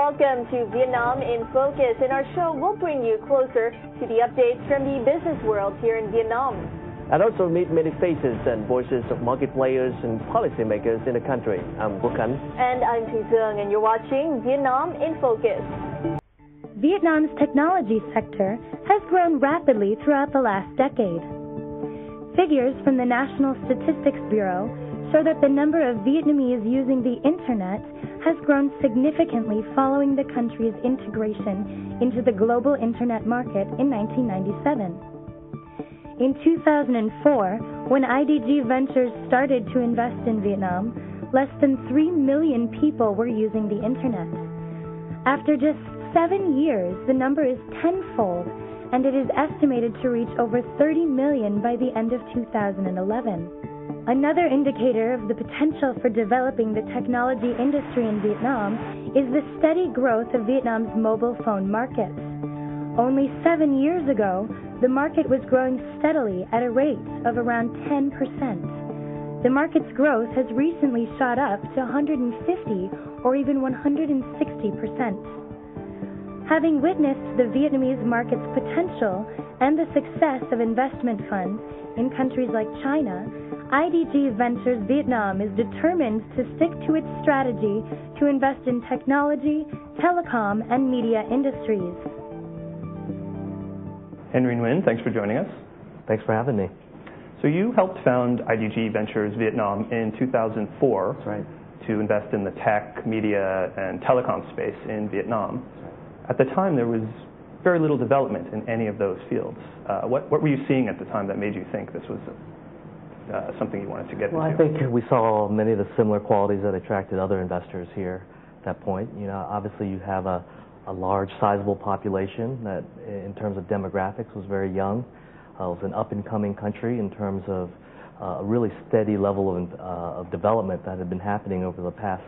welcome to Vietnam in Focus. In our show, we'll bring you closer to the updates from the business world here in Vietnam. And also meet many faces and voices of market players and policymakers in the country. I'm Quốc Khánh. And I'm Thu Dương, and you're watching Vietnam in Focus. Vietnam's technology sector has grown rapidly throughout the last decade. Figures from the National Statistics Bureau show that the number of Vietnamese using the Internet has grown significantly following the country's integration into the global Internet market in 1997. In 2004, when IDG Ventures started to invest in Vietnam, less than 3 million people were using the Internet. After just 7 years, the number is tenfold, and it is estimated to reach over 30 million by the end of 2011. Another indicator of the potential for developing the technology industry in Vietnam is the steady growth of Vietnam's mobile phone market. Only 7 years ago, the market was growing steadily at a rate of around 10%. The market's growth has recently shot up to 150 or even 160%. Having witnessed the Vietnamese market's potential and the success of investment funds in countries like China, IDG Ventures Vietnam is determined to stick to its strategy to invest in technology, telecom, and media industries. Henry Nguyen, thanks for joining us. Thanks for having me. So you helped found IDG Ventures Vietnam in 2004. That's right. To invest in the tech, media, and telecom space in Vietnam. At the time, there was very little development in any of those fields. What were you seeing at the time that made you think this was something you wanted to get into? Well, I think we saw many of the similar qualities that attracted other investors here at that point. You know, obviously you have a large, sizable population that, in terms of demographics, was very young. It was an up-and-coming country in terms of a really steady level of development that had been happening over the past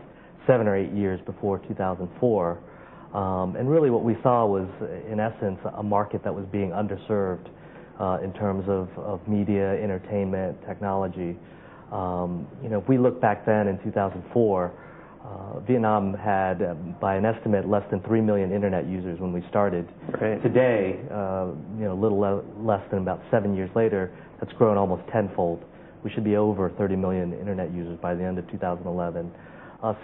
7 or 8 years before 2004. And really what we saw was, in essence, a market that was being underserved in terms of media, entertainment, technology. You know, if we look back then in 2004, Vietnam had, by an estimate, less than 3 million Internet users when we started. Right. Today, you know, a little less than about 7 years later, that's grown almost tenfold. We should be over 30 million Internet users by the end of 2011.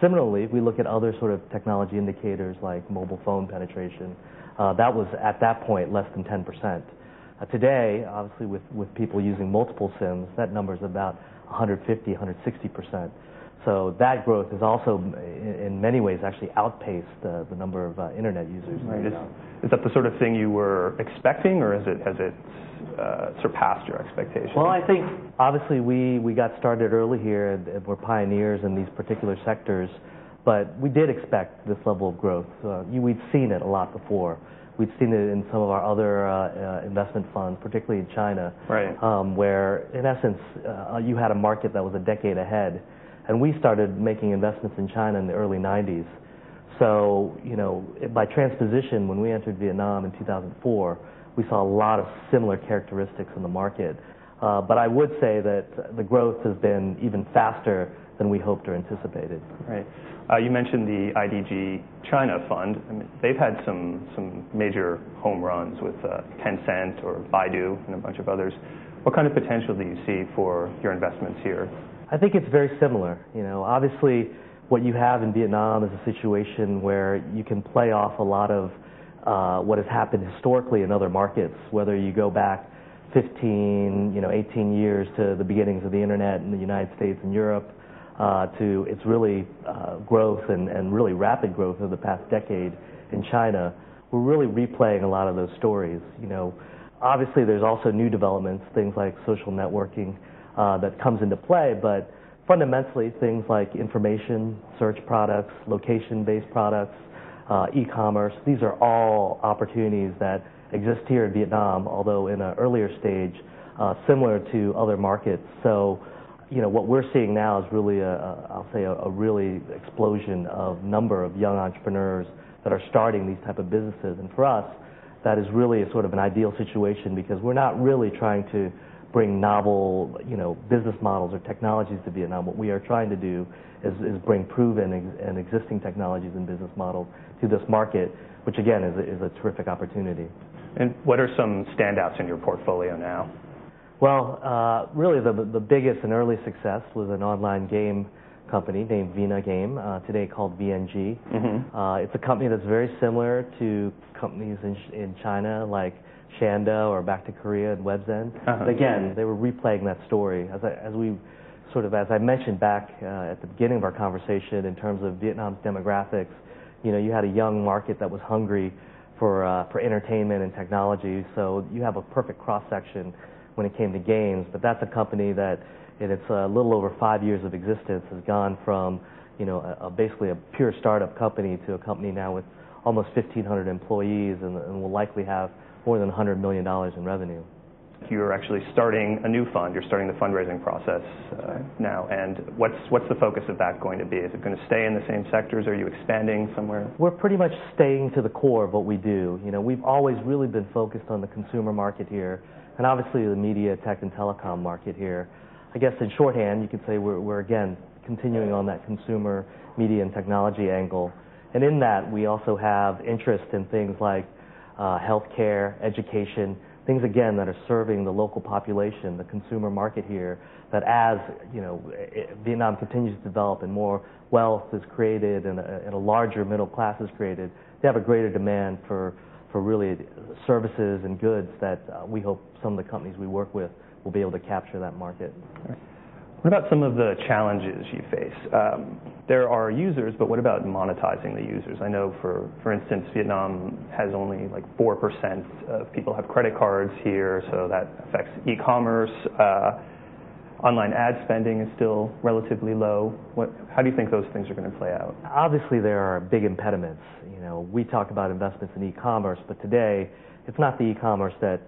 Similarly, if we look at other sort of technology indicators like mobile phone penetration, that was at that point less than 10%. Today, obviously with people using multiple SIMs, that number is about 150, 160%. So that growth has also, in many ways, actually outpaced the number of Internet users. Right. Is that the sort of thing you were expecting, or has it surpassed your expectations? Well, I think obviously we got started early here and we're pioneers in these particular sectors, but we did expect this level of growth. We'd seen it a lot before. We'd seen it in some of our other investment funds, particularly in China, right. Where in essence you had a market that was a decade ahead, and we started making investments in China in the early 90s. So, you know, by transposition, when we entered Vietnam in 2004, we saw a lot of similar characteristics in the market. But I would say that the growth has been even faster than we hoped or anticipated. Right. You mentioned the IDG China Fund. I mean, they've had some major home runs with Tencent or Baidu and a bunch of others. What kind of potential do you see for your investments here? I think it's very similar. You know, obviously what you have in Vietnam is a situation where you can play off a lot of what has happened historically in other markets, whether you go back 15, 18 years to the beginnings of the Internet in the United States and Europe, to its really growth and really rapid growth over the past decade in China. We're really replaying a lot of those stories. You know, obviously there's also new developments, things like social networking that comes into play, but fundamentally things like information, search products, location-based products, e-commerce, these are all opportunities that exist here in Vietnam, although in an earlier stage, similar to other markets. So, you know, what we're seeing now is really I'll say a really explosion of number of young entrepreneurs that are starting these type of businesses. And for us, that is really a sort of an ideal situation because we're not really trying to bring novel, business models or technologies to Vietnam. What we are trying to do is bring proven and existing technologies and business models to this market, which again is a terrific opportunity. And what are some standouts in your portfolio now? Well, really the biggest and early success was an online game company named Vina Game, today called VNG. Mm-hmm. It's a company that's very similar to companies in China like Shanda or back to Korea and Webzen. But again, they were replaying that story. As I mentioned back at the beginning of our conversation in terms of Vietnam's demographics, you had a young market that was hungry for entertainment and technology. So you have a perfect cross-section when it came to games. But that's a company that in its little over 5 years of existence has gone from basically a pure startup company to a company now with almost 1,500 employees and will likely have more than $100 million in revenue. You're actually starting a new fund. You're starting the fundraising process now. And what's the focus of that going to be? Is it going to stay in the same sectors? Are you expanding somewhere? We're pretty much staying to the core of what we do. We've always really been focused on the consumer market here, and obviously the media, tech, and telecom market here. I guess in shorthand, you could say we're again continuing on that consumer, media, and technology angle. And in that, we also have interest in things like healthcare, education, things again that are serving the local population, the consumer market here, that as Vietnam continues to develop and more wealth is created and a larger middle class is created, they have a greater demand for really services and goods that we hope some of the companies we work with will be able to capture that market. What about some of the challenges you face? There are users, but what about monetizing the users? I know, for instance, Vietnam has only like 4% of people have credit cards here, so that affects e-commerce. Online ad spending is still relatively low. How do you think those things are going to play out? Obviously, there are big impediments. We talk about investments in e-commerce, but today it's not the e-commerce that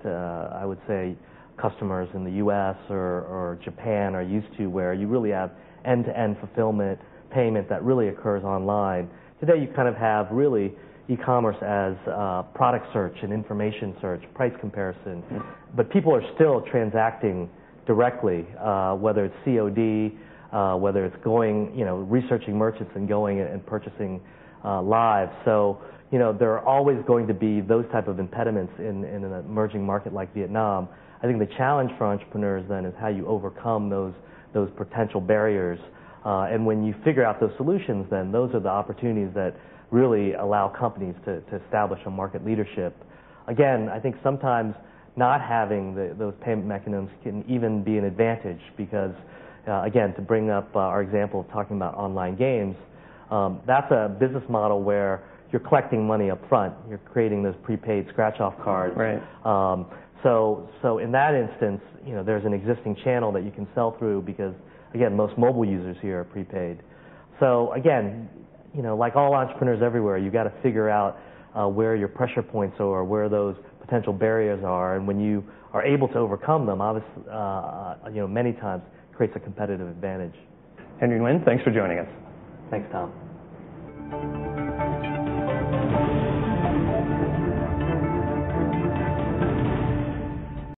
I would say customers in the U.S. or Japan are used to, where you really have end-to-end fulfillment, payment that really occurs online. Today you kind of have really e-commerce as product search and information search, price comparison, but people are still transacting directly, whether it's COD, whether it's going, researching merchants and going and purchasing live. So, there are always going to be those type of impediments in an emerging market like Vietnam. I think the challenge for entrepreneurs then is how you overcome those potential barriers. And when you figure out those solutions, then those are the opportunities that really allow companies to establish a market leadership. Again, I think sometimes not having those payment mechanisms can even be an advantage because, again, to bring up our example of talking about online games, that's a business model where you're collecting money up front. You're creating those prepaid scratch-off cards. Right. So in that instance, there's an existing channel that you can sell through because, again, most mobile users here are prepaid. So again, like all entrepreneurs everywhere, you've got to figure out where your pressure points are, where those potential barriers are, and when you are able to overcome them, obviously, many times creates a competitive advantage. Henry Nguyen, thanks for joining us. Thanks, Tom.